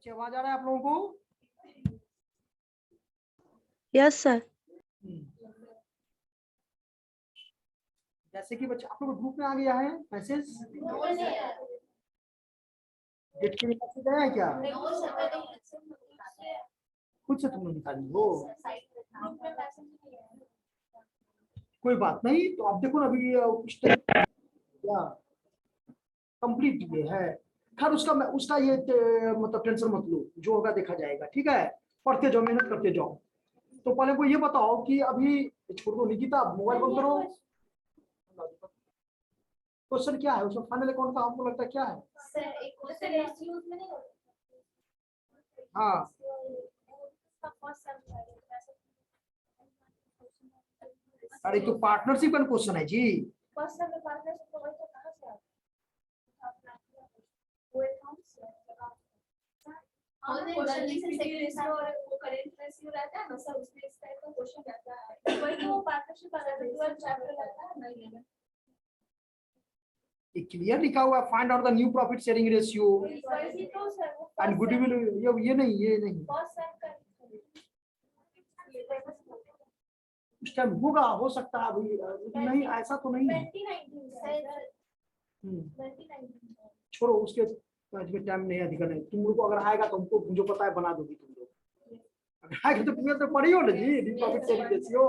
अच्छा, आवाज आ रहा है आप लोगों को? Yes sir. जैसे कि बच्चे आप लोग ग्रुप में आ गया है मैसेज, डेट के मैसेज आया है क्या? खुद से तुमने निकाली हो? कोई बात नहीं, तो आप देखो ना अभी कुछ क्या कंप्लीट ये है। खैर उसका ये मतलब टेंशन मत लो, जो होगा देखा जाएगा, ठीक है। पढ़ते जाओ, मेहनत करते जाओ। तो पहले को ये बताओ कि अभी छोड़ दो निकिता, मोबाइल बंद करो। क्वेश्चन क्या है उसमें? फाइनल अकाउंट का आपको लगता है क्या है? हाँ, अरे तो पार्टनरशिप का क्वेश्चन है जी। ये क्लियर लिखा हुआ है, find out the new profit sharing ratio and goodwill. ये नहीं उस टाइम होगा, हो सकता है अभी, लेकिन नहीं ऐसा तो नहीं है। छोड़ो उसके टाइम नहीं, अधिक नहीं। तुम लोग को अगर आएगा तो हमको मुझे पता है बना दोगी तुम लोग। अगर आएगा तो तुम्हें तो पढ़ी हो ना जी, new profit sharing ratio.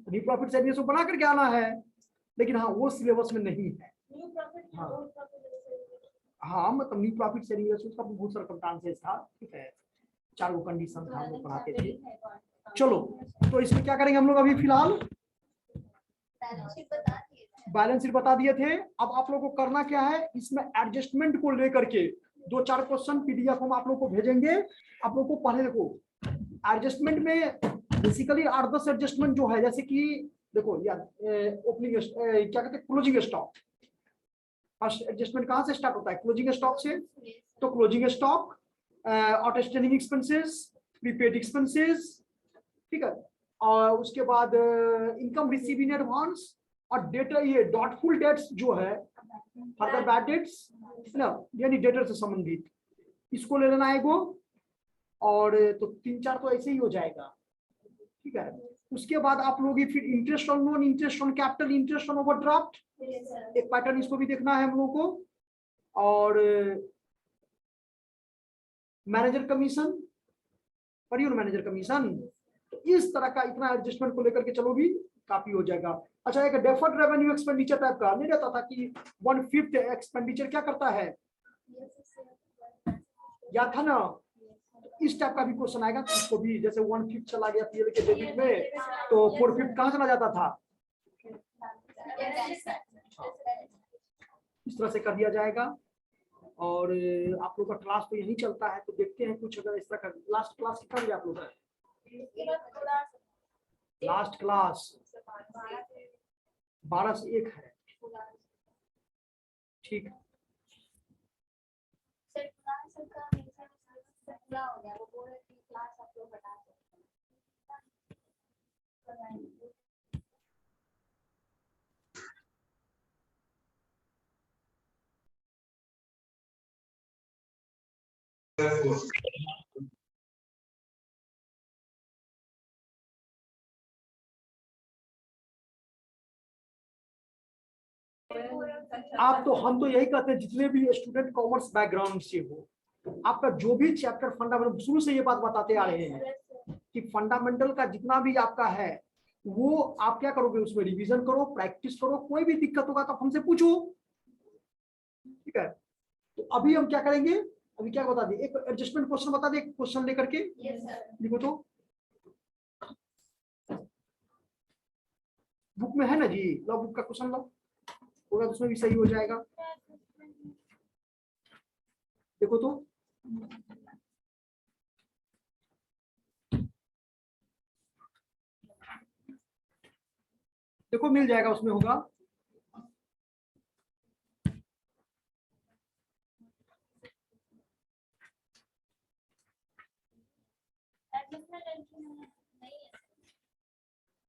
New profit sharing ratio बना करके आना है, लेकिन हाँ वो सिलेबस में नहीं है। हाँ मतलब न्यू प्रॉफिट शेयरिंग रेशियो का बहुत सर्कमस्टांसेस था, ठीक है, 4 कंडीशन था, हम लोग पढ़ाते थे। चलो, तो इसमें क्या करेंगे हम लोग अभी फिलहाल? बैलेंस शीट बता दिए थे। अब आप लोगों को करना क्या है, इसमें एडजस्टमेंट को लेकर के 2-4 क्वेश्चन पीडीएफ हम आप लोगों को भेजेंगे। आप लोगों को पढ़े, देखो एडजस्टमेंट में बेसिकली 8-10 एडजस्टमेंट जो है, जैसे कि देखो यार ओपनिंग क्या कहते हैं, क्लोजिंग स्टॉक। फर्स्ट एडजस्टमेंट कहां से स्टार्ट होता है? क्लोजिंग स्टॉक से। तो closing stock, outstanding expenses, prepaid expenses, ठीक है, और उसके बाद इनकम रिसीव इन एडवांस, और डेटा ये डॉटफुल डेट्स जो है, फर्दर बैड डेट्स ना, यानी डेटर से संबंधित, इसको ले लेना है को। और तो 3-4 तो ऐसे ही हो जाएगा, ठीक है। उसके बाद आप लोग फिर interest on loan, interest on capital, interest on overdraft, एक पैटर्न इसको भी देखना है हम लोगों को। और मैनेजर कमीशन, पढ़िए ना मैनेजर कमीशन। तो इस तरह का इतना एडजस्टमेंट को लेकर के चलोगी, काफी हो जाएगा। अच्छा, एक डेफर्ड रेवेन्यू एक्सपेंडिचर टाइप का नहीं रहता था कि 1/5 एक्सपेंडिचर क्या करता है, याद था ना? इस टाइप का भी क्वेश्चन आएगा, तो इसको भी जैसे 1/5 चला गया पीएल के डेबिट में, तो 4/5 कहां चला जाता था? इस तरह से कर दिया जाएगा। और आप लोग का क्लास तो यही चलता है, तो देखते हैं कुछ अगर इस तरह का। लास्ट क्लास कितना बजे आप लोग का? लास्ट क्लास 12 से 1 है, ठीक। आप तो, हम तो यही कहते हैं जितने भी स्टूडेंट कॉमर्स बैकग्राउंड से हो, आपका जो भी चैप्टर फंडामेंटल, शुरू से ये बात बताते आ रहे हैं कि फंडामेंटल का जितना भी आपका है, वो आप क्या करोगे, उसमें रिवीजन करो, प्रैक्टिस करो। कोई भी दिक्कत होगा तो हमसे पूछो, ठीक है। तो अभी हम क्या करेंगे, अभी क्या बता दिए, एक एडजस्टमेंट क्वेश्चन बता दिए, क्वेश्चन लेकर के लिखो। तो बुक में है ना जी, लो बुक का क्वेश्चन लो, होगा तो उसमें भी सही हो जाएगा। देखो तो देखो, मिल जाएगा, उसमें होगा।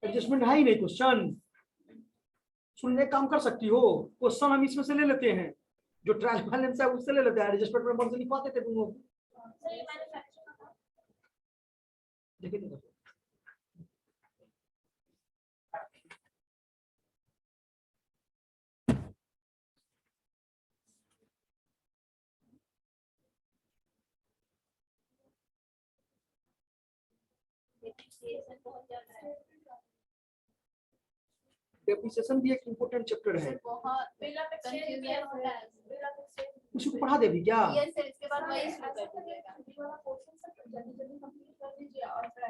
एडजस्टमेंट है ही नहीं क्वेश्चन। सुनने काम कर सकती हो, क्वेश्चन हम इसमें से ले लेते हैं, जो ट्रायल बैलेंस है उससे ले लेते हैं, एडजस्टमेंट में से लिखवाते थे तुम लोग। देखिए डेप्रिसिएशन भी एक इम्पोर्टेंट चैप्टर है, उसको पढ़ा देगी क्या?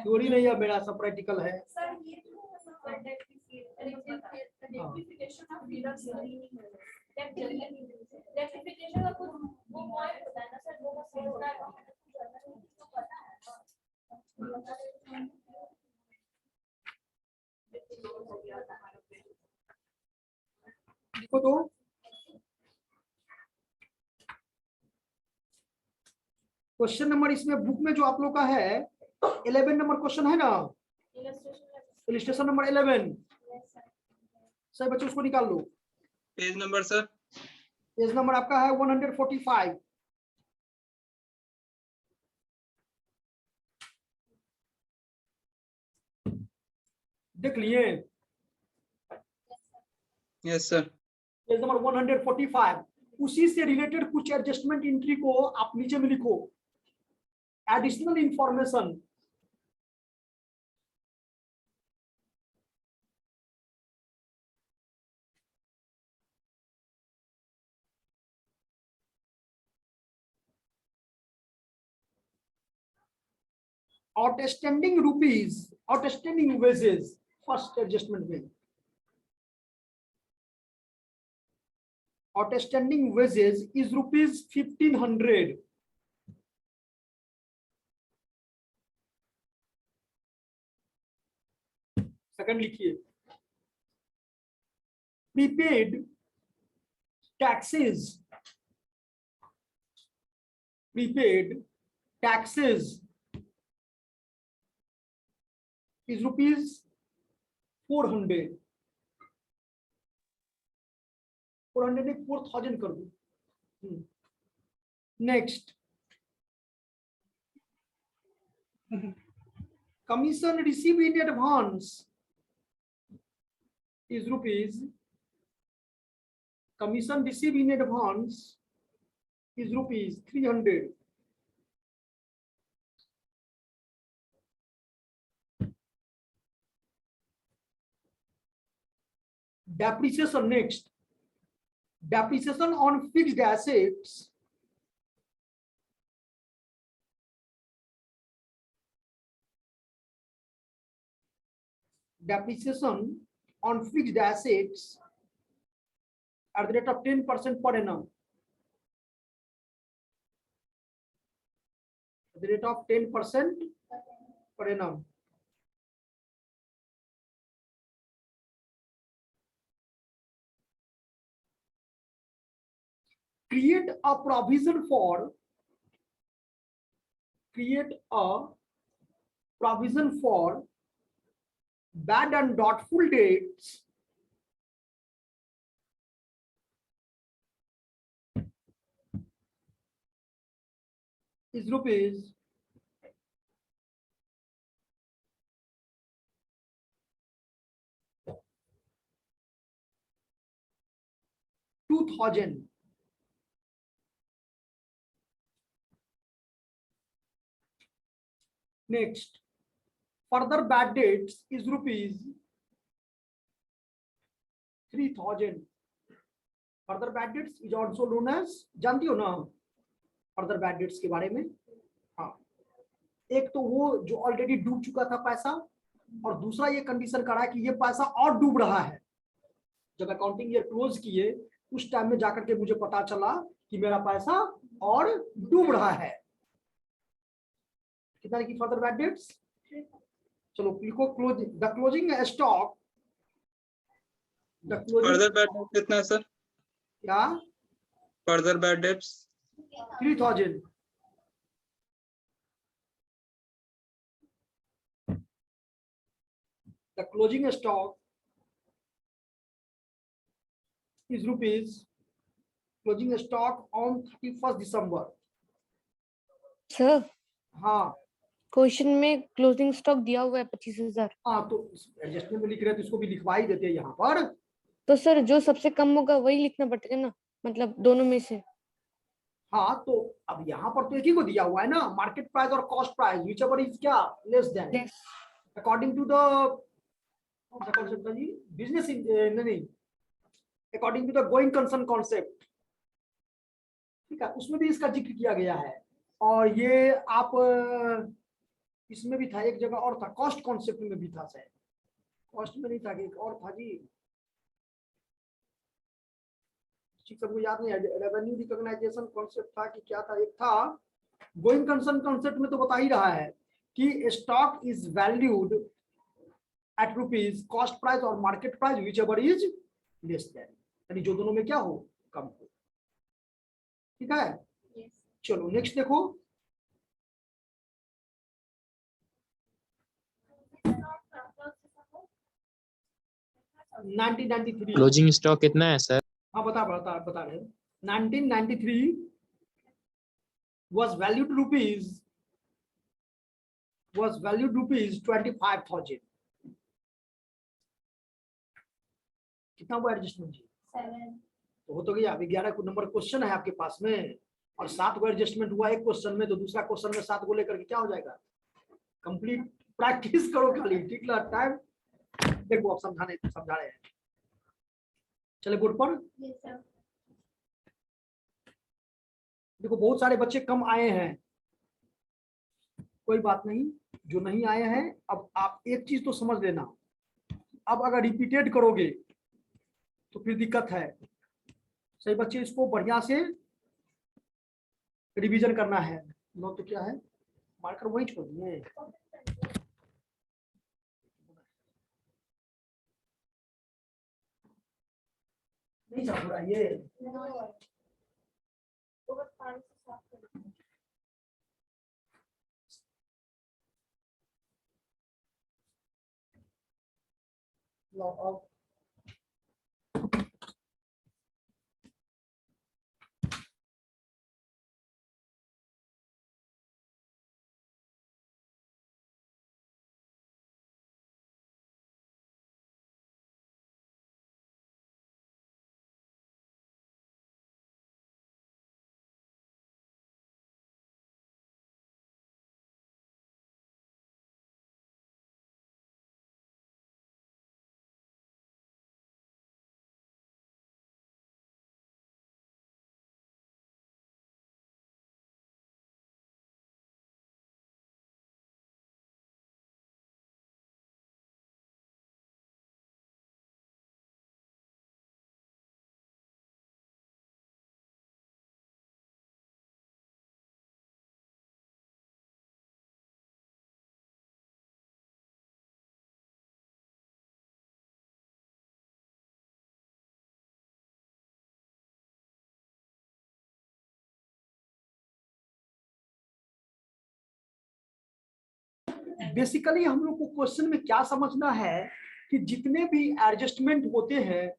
थ्योरी नहीं है मेरा, सब प्रैक्टिकल है। देखो तो क्वेश्चन नंबर इसमें बुक में जो आप लोग का है 11 नंबर क्वेश्चन है ना, इलस्ट्रेशन नंबर 11। सही बच्चों उसको निकाल लो। Page number sir? Page number आपका है 145। देख लिए? Yes sir. Page number 145। उसी से रिलेटेड कुछ एडजस्टमेंट एंट्री को आप नीचे में लिखो, additional information. Outstanding rupees, outstanding wages, first adjustment में outstanding wages is rupees 1500। Second लिखिए, prepaid taxes, prepaid taxes is rupees 400। 400 ने 4000 कर दो। Next, commission received in advance is rupees, commission received in advance is rupees 300। depreciation, next, depreciation on fixed assets at the rate of 10% per annum, at the rate of 10% per annum। create a provision for bad and doubtful debts is rupees 2000। next, further bad debts is rupees 3000। further bad debts is also known as, जानती हो ना further bad debts के बारे में? हाँ, एक तो वो जो ऑलरेडी डूब चुका था पैसा, और दूसरा ये कंडीशन करा कि ये पैसा और डूब रहा है। जब अकाउंटिंग ईयर क्लोज किए उस टाइम में जाकर के मुझे पता चला कि मेरा पैसा और डूब रहा है। कितना की फर्दर बैड डेट्स? चलो लिखो, the closing stock, further bad debt कितना है सर? क्या further bad dates? 3000। the closing stock is rupees, closing stock on 31st December sir हाँ क्वेश्चन में क्लोजिंग स्टॉक दिया हुआ है 25,000। हाँ, तो एडजस्टमेंट में लिख रहे हैं तो इसको भी लिखवा ही देते हैं यहाँ पर। तो सर जो सबसे कम होगा वही लिखना पड़ेगा ना, मतलब दोनों में से। हाँ, तो अब यहाँ पर तो एक ही को दिया हुआ है ना, मार्केट प्राइस और cost price whichever is क्या less than Yes. According to the concept जी बिजनेस नहीं, according to the going concern concept, ठीक है, उसमें भी इसका जिक्र किया गया है। और ये आप इसमें भी था, एक जगह और था, कॉस्ट कॉन्सेप्ट में भी था शायद, कॉस्ट में नहीं था कि एक और था जी, ठीक सबको याद नहीं है, रेवेन्यू रिकॉग्नाइजेशन कॉन्सेप्ट था कि क्या था, एक था गोइंग कंसर्न कॉन्सेप्ट में तो बता ही रहा है कि stock is valued at rupees cost price और market price whichever is less than, यानी जो दोनों में क्या हो, कम हो, ठीक है। Yes. चलो नेक्स्ट देखो, नाइनटीन 1993 क्लोजिंग स्टॉक कितना है सर? हाँ बता रहे 1993 was valued rupees 25,000। कितना हुआ एडजस्टमेंट जी? 7। तो हो तो गया। अभी 11 नंबर क्वेश्चन है आपके पास में और 7 को एडजस्टमेंट हुआ एक क्वेश्चन में, तो दूसरा क्वेश्चन में 7 को लेकर के क्या हो जाएगा, कंप्लीट प्रैक्टिस करो खाली, ठीक ना। टाइम देखो आप समझा रहे हैं, चले बोर्ड पर। Yes, sir. देखो बहुत सारे बच्चे कम आए हैं, कोई बात नहीं, जो नहीं आए हैं अब आप एक चीज तो समझ लेना, अब अगर रिपीटेड करोगे तो फिर दिक्कत है। सही बच्चे इसको बढ़िया से रिवीजन करना है। नो तो क्या है, मार्कर वही छोड़ दिए, नहीं चल रहा ये। लो अब बेसिकली हम लोग को क्वेश्चन में क्या समझना है कि जितने भी एडजस्टमेंट होते हैं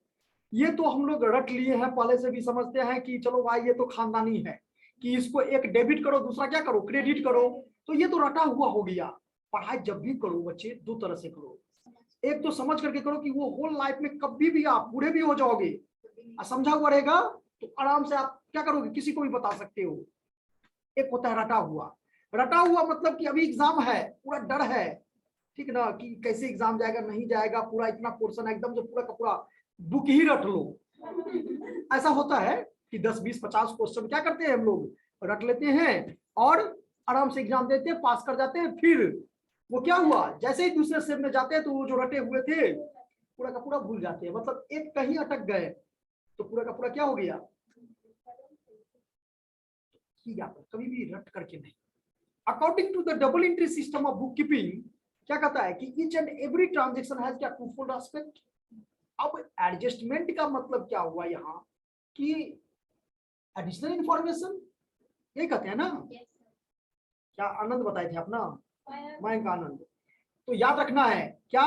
ये तो हम लोग रट लिए हैं, पहले से भी समझते हैं कि चलो भाई ये तो खानदानी है कि इसको एक डेबिट करो दूसरा क्या करो, क्रेडिट करो, तो ये तो रटा हुआ हो गया। पढ़ाई जब भी करो बच्चे दो तरह से करो, एक तो समझ करके करो कि वो होल लाइफ में कभी भी आप बूढ़े भी हो जाओगे, समझा हुआ रहेगा तो आराम से आप क्या करोगे, किसी को भी बता सकते हो। एक होता है रटा हुआ मतलब कि अभी एग्जाम है, पूरा डर है, ठीक ना, कि कैसे एग्जाम जाएगा नहीं जाएगा, पूरा इतना पोर्शन है एकदम से पूरा का पूरा बुक ही रट लो। ऐसा होता है कि 10 20 50 क्वेश्चन क्या करते हैं हम लोग रट लेते हैं और आराम से एग्जाम देते हैं, पास कर जाते हैं। फिर वो क्या हुआ, जैसे ही दूसरे स्टेप में जाते हैं तो वो जो रटे हुए थे पूरा का पूरा भूल जाते हैं, मतलब एक कहीं अटक गए तो पूरा का पूरा क्या हो गया, कभी भी रट करके नहीं। According to the double entry system of book keeping क्या कहता है कि each and every transaction has क्या टूफोल्ड एस्पेक्ट। अब एडजस्टमेंट का मतलब क्या हुआ यहाँ कि एडिशनल इंफॉर्मेशन, ये कहते हैं ना। Yes, क्या आनंद बताए थे अपना, मयंक आनंद। तो याद रखना है क्या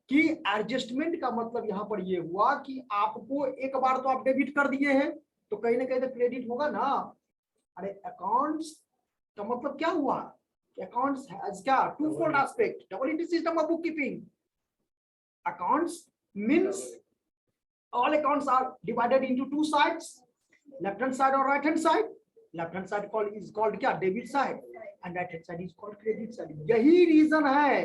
कि एडजस्टमेंट का मतलब यहाँ पर ये हुआ कि आपको एक बार तो आप डेबिट कर दिए हैं तो कहीं ना कहीं तो क्रेडिट होगा ना। अरे अकाउंट्स का मतलब क्या हुआ? अकाउंट्स हैज क्या two fold aspect, double entry system of book keeping. Accounts means all accounts are divided into two sides, left hand side or right hand side. Left hand side is called क्या? Debit side, and right hand side is called credit side. यही reason है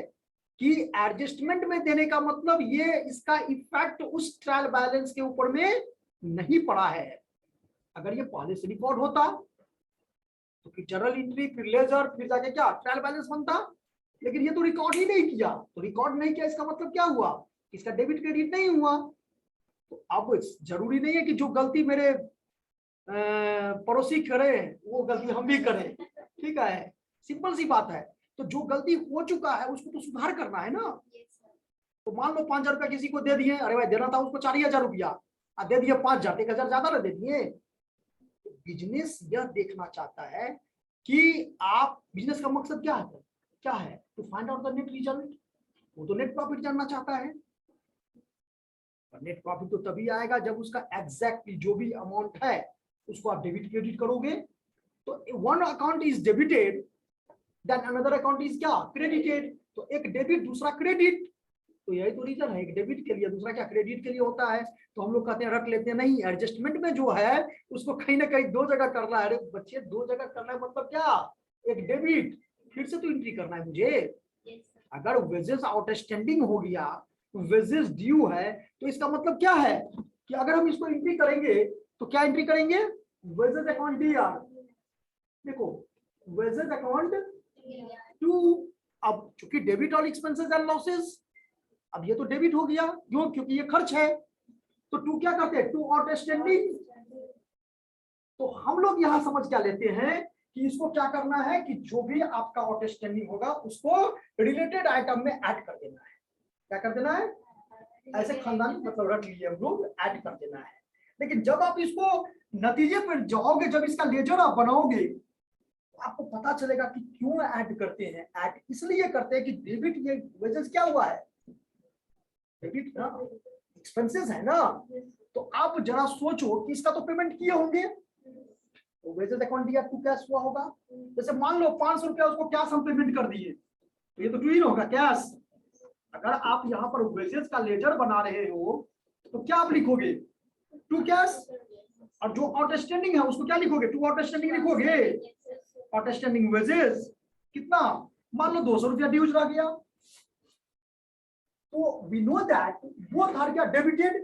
कि adjustment में देने का मतलब ये इसका इफेक्ट उस ट्रायल बैलेंस के ऊपर में नहीं पड़ा है. अगर ये पहले से रिकॉर्ड होता तो फिर जर्नल एंट्री, फिर लेजर, फिर जाके क्या ट्रायल बैलेंस बनता. लेकिन ये तो रिकॉर्ड ही नहीं किया. तो रिकॉर्ड नहीं किया इसका मतलब क्या हुआ? इसका डेबिट क्रेडिट नहीं हुआ. तो अब जरूरी नहीं है कि जो गलती मेरे पड़ोसी करे वो गलती हम भी करें. ठीक है, सिंपल सी बात है. तो जो गलती हो चुका है उसको तो सुधार करना है ना. तो मान लो 5,000 रुपया किसी को दे दिए, अरे भाई देना था उसको 4,000 रुपया, दे दिए 5,000, 1,000 ज्यादा ना दे दिए. बिजनेस यह देखना चाहता है कि आप, बिजनेस का मकसद क्या है? क्या है? To find out the net result. वो तो नेट प्रॉफिट जानना चाहता है. नेट प्रॉफिट तो तभी आएगा जब उसका एग्जैक्टली जो भी अमाउंट है उसको आप डेबिट क्रेडिट करोगे. तो one account is debited, then another account is क्या? क्रेडिटेड. तो एक डेबिट दूसरा क्रेडिट. तो यही तो रीजन है, एक डेबिट के लिए दूसरा क्या क्रेडिट के लिए होता है. तो हम लोग कहते हैं रख लेते हैं. नहीं, एडजस्टमेंट में जो है उसको कहीं ना कहीं दो जगह करना है. अरे बच्चे, दो जगह करना है मतलब क्या? एक डेबिट फिर से तो एंट्री करना है मुझे. अगर वेजेस आउटस्टैंडिंग हो गया, वेजेस ड्यू है, तो इसका मतलब क्या है कि अगर हम इसको एंट्री करेंगे तो क्या एंट्री करेंगे? Wages account DR. देखो, वेजेस अकाउंट टू. अब चूंकि debit all expenses and losses, अब ये तो डेबिट हो गया. क्यों? क्योंकि ये खर्च है. तो टू क्या करते हैं? To outstanding. तो हम लोग यहां समझ क्या लेते हैं कि इसको क्या करना है कि जो भी आपका आउटस्टैंडिंग होगा उसको रिलेटेड आइटम में ऐड कर देना है. क्या कर देना है? ऐसे खानदानी मतलब रख लीजिए हम लोग, ऐड कर देना है. लेकिन जब आप इसको नतीजे पर जाओगे, जब इसका लेजर आप बनाओगे, तो आपको पता चलेगा कि क्यों ऐड करते हैं. ऐड इसलिए करते हैं कि डेबिट, ये वेजेस क्या हुआ है? डेबिट ना, एक्सपेंसेस है ना. तो आप जरा सोचो कि इसका तो पेमेंट किए होंगे. तो वेजेस अकाउंट दिया टू कैश हुआ होगा. जैसे मान लो 500 रुपया उसको कैश हम पेमेंट कर दिए, तो ये तो टू ही होगा कैश. अगर आप यहाँ पर वेजेस का लेजर बना रहे हो तो क्या आप लिखोगे? To cash. और जो आउटस्टैंडिंग है उसको क्या लिखोगे? टू आउटस्टैंडिंग लिखोगे. आउटस्टैंडिंग वेजेस कितना? मान लो 200 रुपया ड्यूज रह गया. तो we know that both are क्या? डेबिटेड.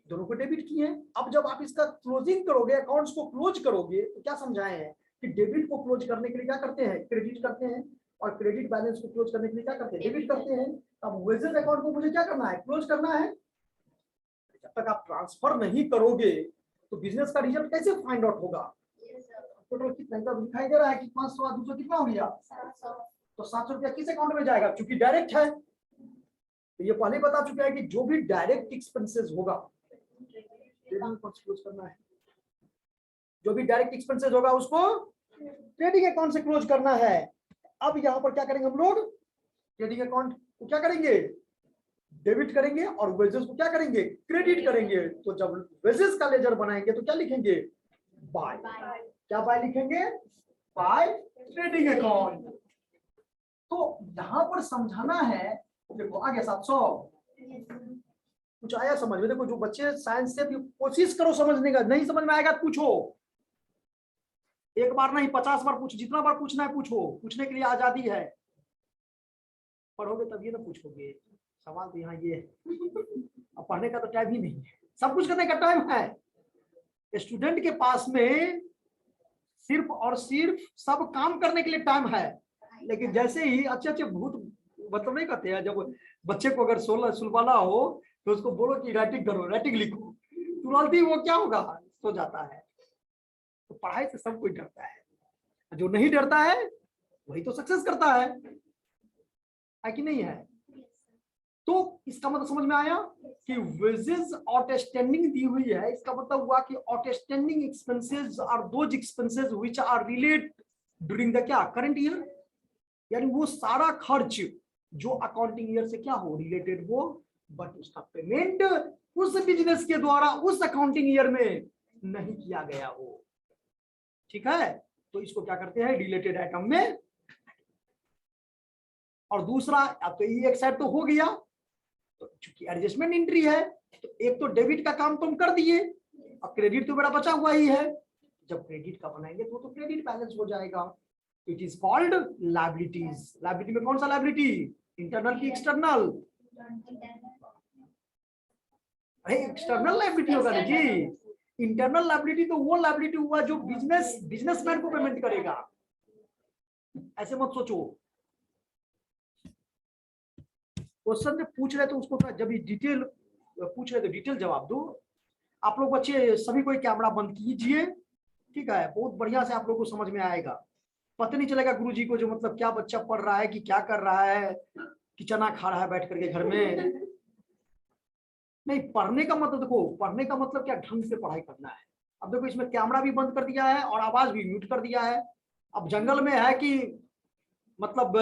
दोनों को डेबिट किए. अब जब आप इसका क्लोजिंग करोगे, अकाउंट्स को क्लोज करोगे, तो क्या समझाए हैं कि डेबिट को क्लोज करने के लिए क्या करते हैं? क्रेडिट करते हैं. और क्रेडिट बैलेंस को क्लोज करने के लिए क्या करते हैं? डेबिट करते हैं. अब वेजेस अकाउंट को मुझे क्या करना है? क्लोज करना है. जब तक आप ट्रांसफर नहीं करोगे तो बिजनेस का रिजल्ट कैसे फाइंड आउट होगा? टोटल कितना दिखाई दे रहा है कि 500 और 200 कितना हो गया? 700. तो 700 रुपया किस अकाउंट में जाएगा? क्योंकि डायरेक्ट है. तो ये पहले बता चुका है कि जो भी डायरेक्ट एक्सपेंसेस होगा क्लोज करना है. जो भी डायरेक्ट एक्सपेंसेस होगा उसको ट्रेडिंग अकाउंट से क्लोज करना है. अब यहाँ पर क्या करेंगे हम लोग? ट्रेडिंग अकाउंट को क्या करेंगे? डेबिट करेंगे. और वेजेस को क्या करेंगे? क्रेडिट करेंगे. तो जब वेजेस का लेजर बनाएंगे तो क्या लिखेंगे? बाय. क्या बाय लिखेंगे? By trading account. तो यहाँ पर समझाना है. देखो आगे 700 कुछ आया समझ में? देखो जो बच्चे साइंस से भी कोशिश करो समझने का. नहीं समझ में आएगा तो पूछो. एक बार नहीं 50 बार पूछो. जितना बार पूछना है पूछो. पूछने के लिए आजादी है. पढ़ोगे तभी ना पूछोगे. सवाल तो यहाँ ये है. अब पढ़ने का तो टाइम ही नहीं है. सब कुछ करने का टाइम है. स्टूडेंट के पास में सिर्फ और सिर्फ सब काम करने के लिए टाइम है. लेकिन जैसे ही अच्छे भूत मतलब नहीं करते हैं. जब बच्चे को अगर सुलवाना हो तो उसको बोलो कि राइटिंग करो, राइटिंग लिखो, तुरंत ही वो क्या होगा? सो जाता है. तो पढ़ाई से सब कोई डरता है. जो नहीं डरता है वही तो सक्सेस करता है कि नहीं है? तो इसका मतलब समझ में आया कि वेजेस आउटस्टैंडिंग दी हुई है. इसका मतलब हुआ कि outstanding expenses are those expenses which are relate during the क्या? Current year. यानी वो सारा खर्च जो अकाउंटिंग ईयर से क्या हो? रिलेटेड हो, बट उसका पेमेंट उस बिजनेस के द्वारा उस अकाउंटिंग ईयर में नहीं किया गया हो. ठीक है? तो इसको क्या करते हैं, रिलेटेड आइटम में। और दूसरा, अब तो ये एक साइड तो हो गया, तो चूंकि एडजस्टमेंट एंट्री है तो एक तो डेबिट का काम तुम कर दिए, अब क्रेडिट तो मेरा बचा हुआ ही है। जब क्रेडिट का बनाएंगे तो क्रेडिट बैलेंस हो जाएगा। It is called liabilities. Liability में कौन सा लायबिलिटी, इंटरनल की एक्सटर्नल? अरे एक्सटर्नल लायबिलिटी होगा ना जी। इंटरनल लायबिलिटी तो वो लायबिलिटी हुआ जो बिजनेसमैन को पेमेंट करेगा। ऐसे मत सोचो, क्वेश्चन में पूछ रहे तो उसको जब डिटेल पूछ रहे तो डिटेल जवाब दो। आप लोग बच्चे सभी कोई कैमरा बंद कीजिए, ठीक है, बहुत बढ़िया से आप लोग को समझ में आएगा। पता नहीं चलेगा गुरुजी को जो मतलब क्या बच्चा पढ़ रहा है कि क्या कर रहा है, कि चना खा रहा है बैठ करके घर में। नहीं, पढ़ने का मतलब देखो, पढ़ने का मतलब क्या, ढंग से पढ़ाई करना है। अब देखो इसमें कैमरा भी बंद कर दिया है और आवाज भी म्यूट कर दिया है। अब जंगल में है कि मतलब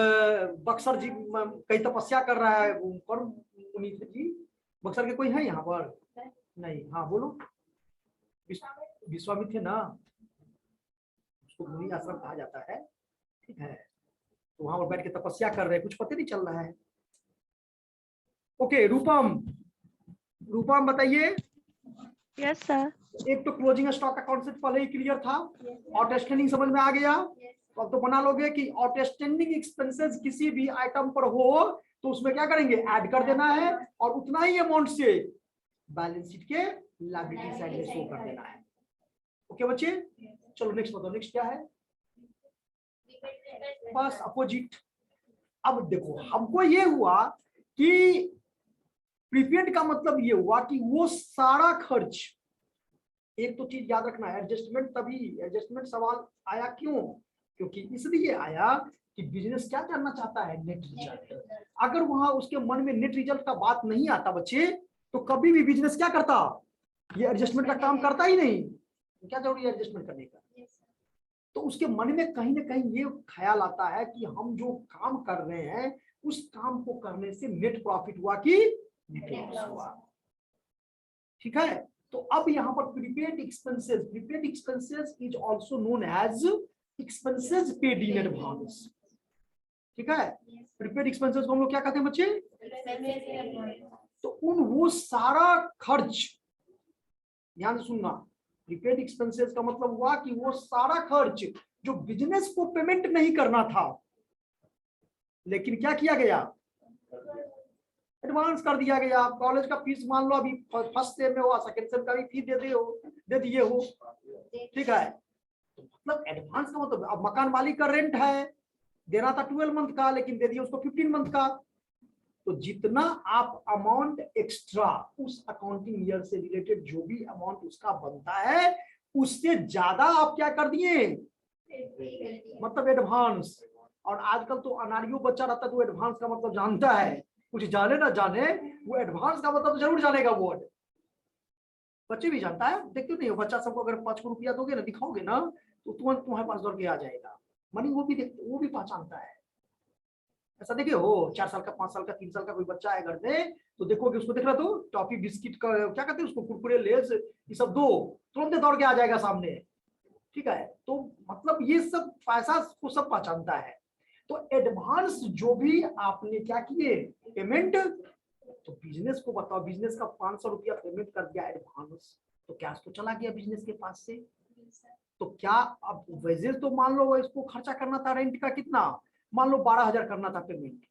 बक्सर जी कहीं तपस्या कर रहा है, कौन मुनि जी बक्सर के कोई है यहाँ पर? नहीं, हाँ बोलो। विश्वामित्र ना, उसको मुनि आश्रम कहा जाता है, ठीक है। तो वहां पर बैठ के तपस्या कर रहे हैं, कुछ पता नहीं चल रहा है। ओके रूपम, रूपम बताइए। Yes sir. एक तो क्लोजिंग स्टॉक का कॉन्सेप्ट पहले ही क्लियर था, आउटस्टैंडिंग समझ में आ गया। तो अब तो बना लोगे कि आउटस्टैंडिंग एक्सपेंसेस किसी भी आइटम पर हो तो उसमें क्या करेंगे, ऐड कर देना है और उतना ही अमाउंट से बैलेंस शीट के लायबिलिटी साइड में शो कर देना है। ओके बच्चे, चलो नेक्स्ट बताओ, नेक्स्ट क्या है? बस अपोजिट। अब देखो हमको ये हुआ कि प्रीपेड का मतलब ये हुआ कि वो सारा खर्च, एक तो चीज याद रखना है, एडजस्टमेंट तभी एडजस्टमेंट सवाल आया क्यों, क्योंकि इसलिए आया कि बिजनेस क्या करना चाहता है, नेट रिजल्ट। अगर वहां उसके मन में नेट रिजल्ट का बात नहीं आता बच्चे, तो कभी भी बिजनेस क्या करता, ये एडजस्टमेंट का काम करता ही नहीं। क्या जरूरी है एडजस्टमेंट करने का? तो उसके मन में कहीं ना कहीं ये ख्याल आता है कि हम जो काम कर रहे हैं उस काम को करने से नेट प्रॉफिट हुआ कि नेट लॉस हुआ, ठीक है। तो अब यहाँ पर prepaid expenses is also known as expenses paid in advance, ठीक है। प्रीपेड एक्सपेंसेस को हम लोग क्या कहते हैं बच्चे? तो उन वो सारा खर्च, ध्यान से सुनना, प्रीपेड एक्सपेंसेस का मतलब हुआ कि वो सारा खर्च जो बिजनेस को पेमेंट नहीं करना था लेकिन क्या किया गया, एडवांस कर दिया गया। आप कॉलेज का फीस मान लो अभी फर्स्ट सेम में हुआ, सेकंड सेम का भी फीस दे दिए हो, ठीक है। तो मतलब एडवांस का मतलब, अब मकान मालिक का रेंट है, देना था 12 मंथ का लेकिन दे दिया उसको 15 मंथ का। तो जितना आप अमाउंट एक्स्ट्रा उस अकाउंटिंग ईयर से रिलेटेड जो भी अमाउंट उसका बनता है उससे ज्यादा आप क्या कर दिए, मतलब एडवांस। और आजकल तो अनारियो बच्चा रहता है तो एडवांस का मतलब जानता है, कुछ जाने ना जाने वो एडवांस का मतलब जरूर जानेगा। वर्ड बच्चे भी जानता है, देखते नहीं हो बच्चा सबको अगर 5 रुपया दोगे ना, दिखाओगे ना, तो तुरंत तुम्हारे पास दौड़ के आ जाएगा। मनी वो भी पहचानता है। ऐसा देखे हो 4 साल का, 5 साल का, 3 साल का कोई बच्चा है घर में, तो देखोगे उसको, देख रहा तो टॉफी बिस्किट का क्या कहते हैं उसको, कुरकुरे लेस ये सब दो, तुरंत दौड़ के आ जाएगा सामने, ठीक है। तो मतलब ये सब पैसा को सब पहचानता है। तो एडवांस जो भी आपने क्या किए पेमेंट, तो बिजनेस को बताओ, बिजनेस का 500 रुपया पेमेंट कर दिया एडवांस, तो कैश तो चला गया बिजनेस के पास से। तो क्या अब वेजेस तो मान लो इसको खर्चा करना था, रेंट का कितना, मान लो 12,000 करना था पेमेंट,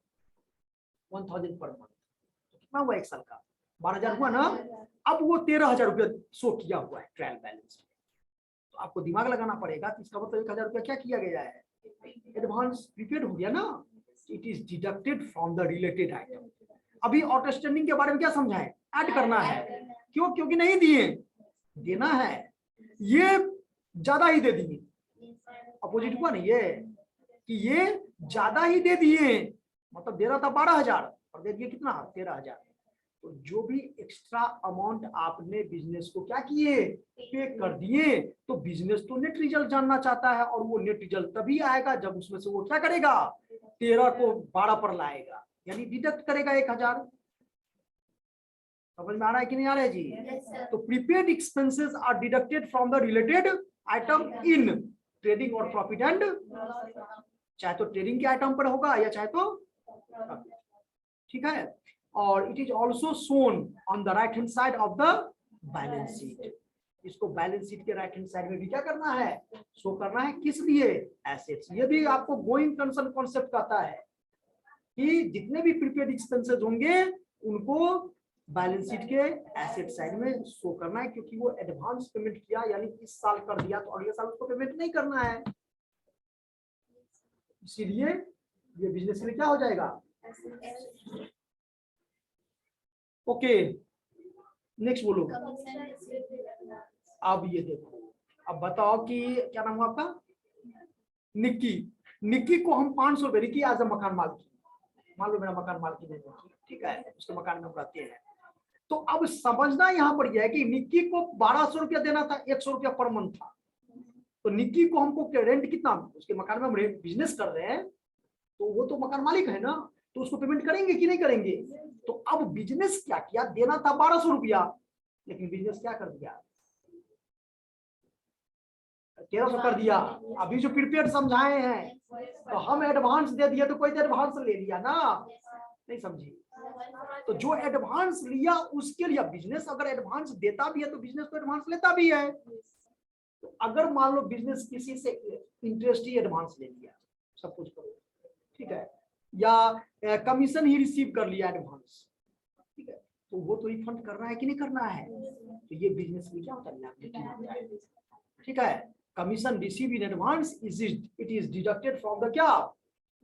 1000 पर मंथ, तो कितना हुआ एक साल का, 12,000 हुआ ना। अब वो 13,000 रुपया शो किया हुआ है ट्रायल बैलेंस में, तो आपको दिमाग लगाना पड़ेगा कि इसका मतलब 1,000 रुपया क्या किया गया है, एडवांस प्रीपेड हो गया ना, it is deducted from the related item. अभी आउटस्टैंडिंग के बारे में क्या समझा है, ऐड करना है, क्यों, क्योंकि नहीं दिए, देना है, ये ज्यादा ही दे दिए, अपोजिट हुआ नहीं ये, कि ये ज्यादा ही दे दिए, मतलब दे रहा था 12,000 और दे दिए कितना, 13,000। तो जो भी एक्स्ट्रा अमाउंट आपने बिजनेस को क्या किए, पे कर दिए, तो बिजनेस तो नेट रिजल्ट जानना चाहता है, और वो नेट रिजल्ट तभी आएगा जब उसमें से वो क्या करेगा, 13 को 12 पर लाएगा, यानी डिडक्ट करेगा 1,000। समझ में आ रहा है कि नहीं आ रहा है जी? तो prepaid expenses are deducted from the related item in trading और प्रॉफिट एंड, चाहे तो ट्रेडिंग के आइटम पर होगा या चाहे तो, ठीक है। और it is also shown on the right hand side of the balance sheet. इसको बैलेंस शीट के राइट हैंड साइड में भी क्या करना है, शो करना है। किस लिए, एसेट्स। ये भी आपको गोइंग कंसर्न कॉन्सेप्ट कहता है कि जितने भी प्रीपेड एक्सपेंसेस होंगे उनको बैलेंस शीट के एसेट साइड में शो करना है, क्योंकि वो एडवांस पेमेंट किया, यानी इस साल कर दिया तो अगले साल उसको पेमेंट नहीं करना है, इसीलिए ये बिजनेस में क्या हो जाएगा। ओके, नेक्स्ट बोलो। अब ये देखो, अब बताओ कि क्या नाम है आपका, निक्की। निक्की को हम 500 रुपए, निक्की एज अ मकान मालकी, मान लो मेरा मकान मालकी नहीं है, ठीक है, उसके मकान में हम रहते हैं। तो अब समझना यहाँ पर यह है कि निक्की को 1200 रुपया देना था, 100 रुपया पर मंथ था। तो निक्की को हमको रेंट कितना, उसके मकान में हम बिजनेस कर रहे हैं, तो वो तो मकान मालिक है ना, तो उसको पेमेंट करेंगे कि नहीं करेंगे। तो अब बिजनेस क्या किया, देना था 1200 रुपया, लेकिन बिजनेस क्या कर दिया, 1300 कर दिया। अभी जो प्रीपेड समझाए हैं, तो हम एडवांस दे दिए तो कोई तो एडवांस ले लिया ना, नहीं समझी। तो जो एडवांस लिया उसके लिए, बिजनेस अगर एडवांस देता भी है तो बिजनेस तो एडवांस लेता भी है। तो अगर मान लो बिजनेस किसी से इंटरेस्ट ही एडवांस ले लिया, सब कुछ करो, ठीक है, या कमीशन ही रिसीव कर लिया एडवांस, ठीक है, तो वो तो रिफंड करना है कि नहीं करना है। तो ये बिजनेस में क्या होता है, ठीक है। Commission receive in advance it is deducted from the क्या,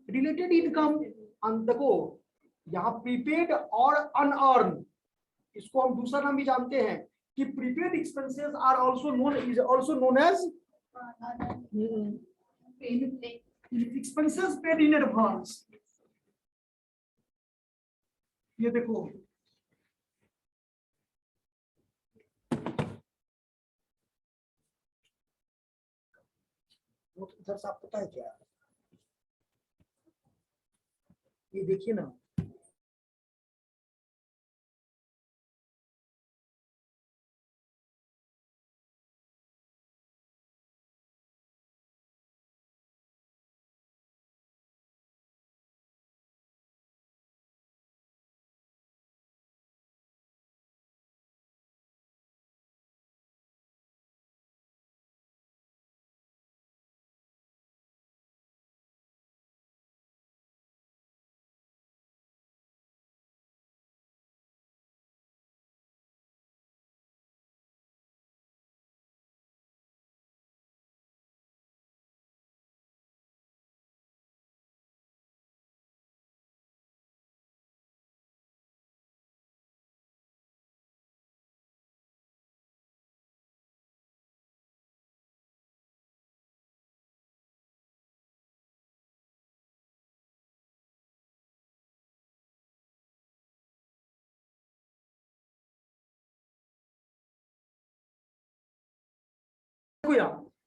रिलेटेड इनकम। देखो यहाँ प्रीपेड और अनअर्न, इसको हम दूसरा नाम भी जानते हैं कि prepaid expenses are also known, is also known as expenses paid in advance. ये देखो, इधर से आपको पता है क्या, ये देखिए ना,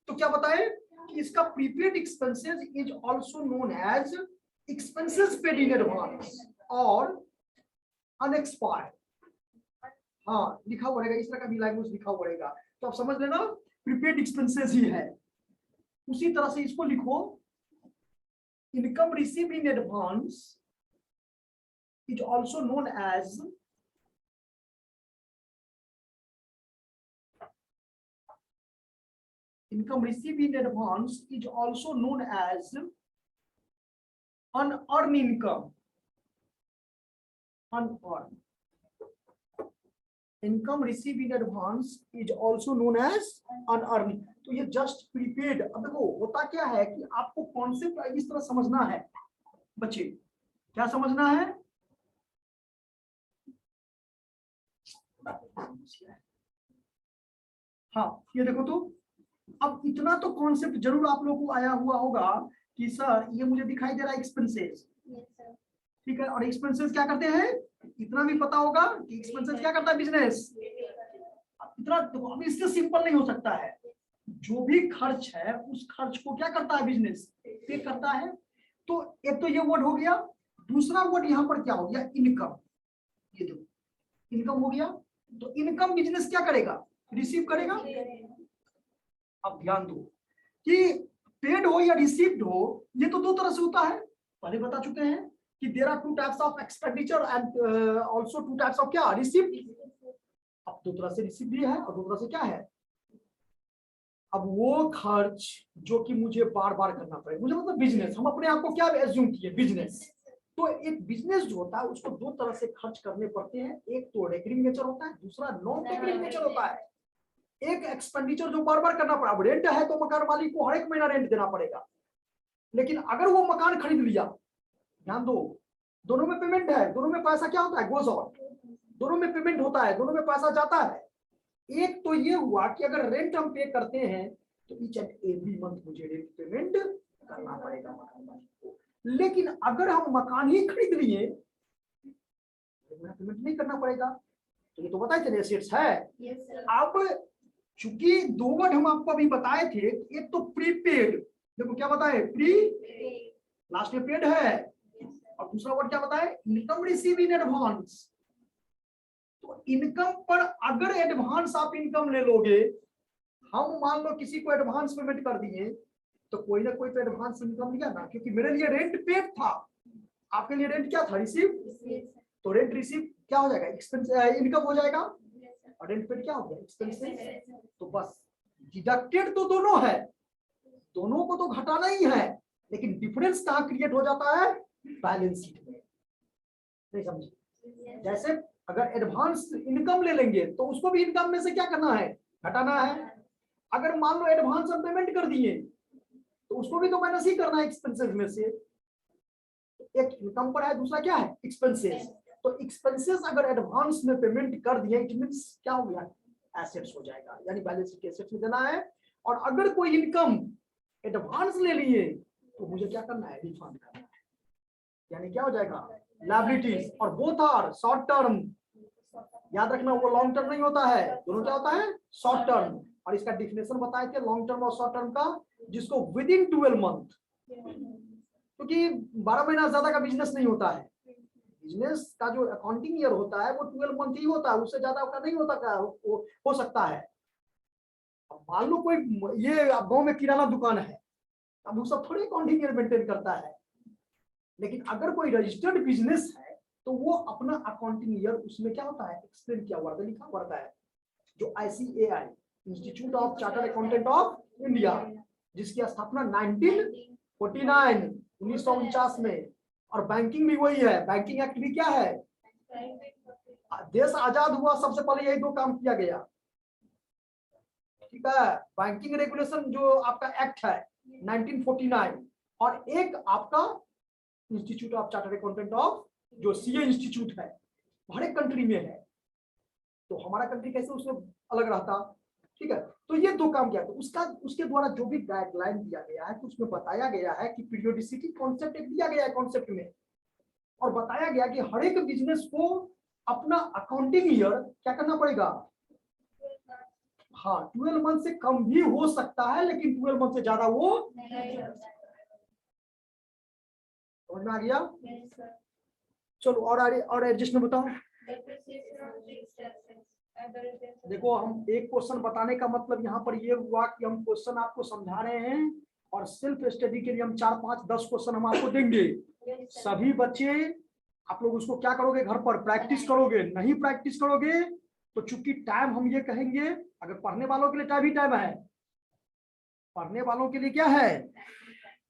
तो क्या बताए कि इसका prepaid expenses is also known as expenses paid in advance और अनएक्सपायर्ड। हाँ लिखा हुआ रहेगा, इस तरह का भी लैंग्वेज लिखा हुआ रहेगा, तो आप समझ लेना प्रीपेड एक्सपेंसेस ही है। उसी तरह से इसको लिखो, income receive in advance is also known as income received in advance is also known as unearned income. Unearned income received in advance is also known as unearned. तो ये जस्ट प्रीपेड। अब देखो होता क्या है कि आपको कॉन्सेप्ट इस तरह समझना है बच्चे, क्या समझना है, हाँ ये देखो, तो अब इतना तो कॉन्सेप्ट जरूर आप लोगों को आया हुआ होगा कि सर ये मुझे दिखाई दे रहा है एक्सपेंसेस, ठीक है, और एक्सपेंसेस क्या करते हैं, इतना भी पता होगा कि एक्सपेंसेस क्या करता है बिजनेस। इतना तो अब इससे सिंपल नहीं हो सकता है, जो भी खर्च है उस खर्च को क्या करता है बिजनेस, पे करता है। तो एक तो ये वर्ड हो गया, दूसरा वर्ड यहाँ पर क्या हो गया, इनकम। ये दो इनकम हो गया, तो इनकम बिजनेस क्या करेगा, रिसीव करेगा। अब ध्यान दो कि पेड हो या रिसीव्ड हो, ये तो दो तरह से होता है, पहले बता चुके हैं कि there are two types of expenditure and also two types of क्या, रिसीव्ड। अब दो तरह से रिसीव भी है और दो तरह से क्या है, अब वो खर्च जो कि मुझे बार बार करना पड़े, मुझे मतलब बिजनेस, हम अपने आप को क्या एज्यूम किए, बिजनेस। तो एक बिजनेस जो होता है उसको दो तरह से खर्च करने पड़ते हैं, एक तो रेकरिंग नेचर होता है, दूसरा नॉन रेकरिंग नेचर होता है। एक एक्सपेंडिचर जो बार बार करना पड़ा, अब रेंट है तो मकान मालिक को हर एक महीना रेंट देना पड़ेगा, लेकिन अगर वो मकान खरीद लिया, ध्यान दो, दोनों में पेमेंट है, दोनों में पैसा क्या होता है, गोज ऑन, दोनों में पेमेंट होता है, दोनों में पैसा जाता है। एक तो ये हुआ कि अगर रेंट हम पे करते हैं तो ईच एंड एवरी मंथ मुझे रेंट पेमेंट करना पड़ेगा मकान मालिक को, लेकिन अगर हम मकान ही खरीद लिए पेमेंट नहीं करना पड़ेगा, तो ये तो बताए थे एसेट्स है। अब चूंकि दो वर्ड हम आपको अभी बताए थे, एक तो प्रीपेड, देखो क्या बताए, प्री लास्ट में पेड है, और दूसरा वर्ड क्या बताए, इनकम रिसीव इन एडवांस। तो इनकम पर अगर एडवांस आप इनकम ले लोगे, हम मान लो किसी को एडवांस पेमेंट कर दिए, तो कोई ना कोई तो एडवांस इनकम लिया ना, क्योंकि मेरे लिए रेंट पेड था, आपके लिए रेंट क्या था, रिसीव। तो रेंट रिसीव क्या हो जाएगा, एक्सपेंस, इनकम हो जाएगा, और रेंट पेड क्या हो गया, एक्सपेंसेस। तो बस डिडक्टेड तो दोनों है, दोनों को तो घटाना ही है, लेकिन डिफरेंस कहाँ क्रिएट हो जाता है, बैलेंस शीट में। नहीं समझे, जैसे अगर एडवांस इनकम ले लेंगे तो उसको भी इनकम में से क्या करना है, घटाना है। अगर मान लो एडवांस हम पेमेंट कर दिए तो उसको भी तो माइनस ही करना है एक्सपेंसेस में से। एक इनकम पर है, दूसरा क्या है, एक्सपेंसेस। तो एक्सपेंसेस अगर एडवांस में पेमेंट कर दिए, इट मींस क्या हो गया, एसेट्स हो जाएगा, यानी बैलेंस शीट के एसेट्स में देना है। और अगर कोई इनकम एडवांस ले लिए तो मुझे क्या करना है, रिफंड करना है, यानी क्या हो जाएगा, लायबिलिटीज। और बोथ आर शॉर्ट टर्म, याद रखना, वो लॉन्ग टर्म नहीं होता है, दोनों क्या होता है, शॉर्ट टर्म। और इसका डिफिनेशन बताए थे लॉन्ग टर्म और शॉर्ट टर्म का, जिसको विद इन 12 मंथ, क्योंकि 12 महीना ज्यादा का बिजनेस नहीं होता है, बिजनेस का जो अकाउंटिंग ईयर होता है वो 12 मंथ ही होता है, उससे ज्यादा का नहीं होता, का हो सकता है। अब मान लो कोई ये गांव में किराना दुकान है, अब वो सब थोड़ी अकाउंटिंग ईयर मेंटेन करता है, लेकिन अगर कोई रजिस्टर्ड बिजनेस है तो वो अपना अकाउंटिंग ईयर उसमें क्या होता है, एक्सप्लेन किया हुआ है, लिखा हुआ है, जो ICAI institute of chartered accountant of India, जिसकी स्थापना 1949 में, और बैंकिंग भी वही है, बैंकिंग एक्ट भी क्या है, देश आजाद हुआ सबसे पहले यही दो काम किया गया, ठीक है। बैंकिंग रेगुलेशन जो आपका एक्ट है 1949, और एक आपका institute of chartered accountant of, जो CA इंस्टीट्यूट है, हर एक कंट्री में है, तो हमारा कंट्री कैसे उसमें अलग रहता, ठीक है। तो ये दो काम किया, तो उसके द्वारा जो भी गाइडलाइन दिया गया है, तो उसमें बताया गया है कि पीरियोडिसिटी कॉन्सेप्ट एक दिया गया है कॉन्सेप्ट में, और बताया गया कि हर एक बिजनेस को अपना अकाउंटिंग ईयर क्या करना पड़ेगा, हाँ 12 मंथ से कम भी हो सकता है, लेकिन 12 मंथ से ज्यादा वो समझ में आ गया। चलो और एडजस्टमेंट बताओ। देखो, हम एक क्वेश्चन बताने का मतलब यहाँ पर ये हुआ कि हम क्वेश्चन आपको समझा रहे हैं, और सेल्फ स्टडी के लिए हम 4, 5, 10 क्वेश्चन हम आपको देंगे। सभी बच्चे आप लोग उसको क्या करोगे, घर पर प्रैक्टिस करोगे, नहीं प्रैक्टिस करोगे तो चूंकि टाइम हम ये कहेंगे, अगर पढ़ने वालों के लिए टाइम ही टाइम है, पढ़ने वालों के लिए क्या है,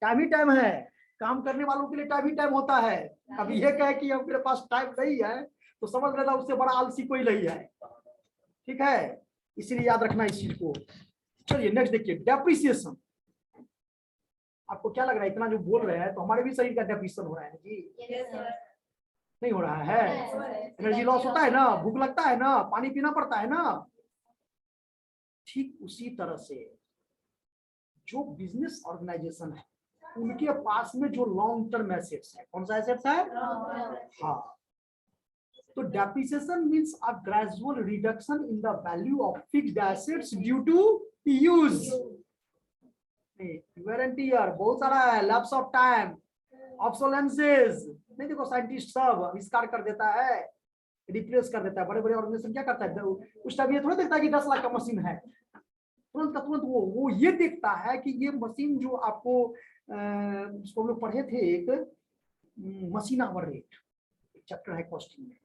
टाइम ही टाइम है, काम करने वालों के लिए टाइम ही टाइम होता है। अभी ये कहे कि अब मेरे पास टाइम नहीं है तो समझ लेना उससे बड़ा आलसी कोई नहीं है, ठीक है, इसीलिए याद रखना इस चीज को। चलिए नेक्स्ट देखिए, डेप्रिसिएशन। आपको क्या लग रहा है, इतना जो बोल रहे हैं तो हमारे भी शरीर का डेप्रिसिएशन हो रहा है जी, नहीं हो रहा है, एनर्जी लॉस होता है ना, भूख लगता है ना, पानी पीना पड़ता है ना। ठीक उसी तरह से जो बिजनेस ऑर्गेनाइजेशन है उनके पास में जो लॉन्ग टर्म एसेट्स है, कौन सा एसेट्स है, हाँ, तो depreciation means a gradual reduction in the value of fixed assets due to use, wear and tear, बहुत सारा है, लैप्स ऑफ टाइम, ऑब्सोलेंसेस, नहीं देखो साइंटिस्ट सब आविष्कार कर देता है, रिप्लेस कर देता है, बड़े बड़े ऑर्गेनाइजेशन क्या करता है, उस टाइम ये थोड़ा देखता है कि 10 लाख का मशीन है, तुरंत का तुरंत वो ये देखता है कि ये मशीन जो आपको इसको हम लोग पढ़े थे, एक मशीन आवर रेट, चैप्टर है कॉस्टिंग में,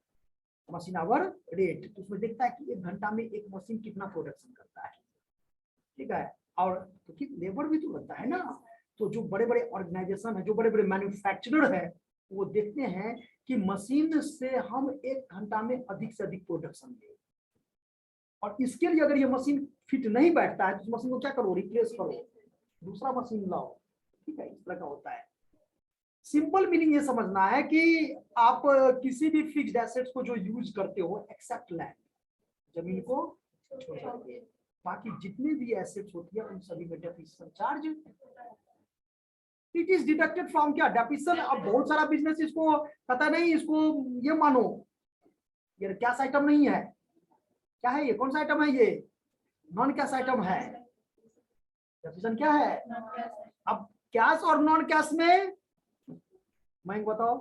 मशीन आवर रेट, तो उसमें देखता है कि 1 घंटा में एक मशीन कितना प्रोडक्शन करता है, ठीक है। और क्योंकि लेबर भी तो लगता है ना, तो जो बड़े बड़े ऑर्गेनाइजेशन है, जो बड़े बड़े मैन्युफैक्चरर है, वो देखते हैं कि मशीन से हम 1 घंटा में अधिक से अधिक प्रोडक्शन दें, और इसके लिए अगर ये मशीन फिट नहीं बैठता है तो उस मशीन को क्या करो, रिप्लेस करो, दूसरा मशीन लाओ, ठीक है। इस तरह का होता है। सिंपल मीनिंग ये समझना है कि आप किसी भी फिक्स्ड एसेट्स को जो यूज करते हो, एक्सेप्ट लैंड, जमीन को छोड़ सकते हैं, बाकी जितने भी एसेट्स होती है उन सभी में depreciation charge it is deducted from क्या, डेप्रिसिएशन। अब बहुत सारा बिजनेस इसको पता नहीं, इसको ये मानो ये कैश आइटम नहीं है, क्या है ये, कौन सा आइटम है ये, नॉन कैश आइटम है। डेफिनेशन क्या है, अब कैश और नॉन कैश में मैं बताओ,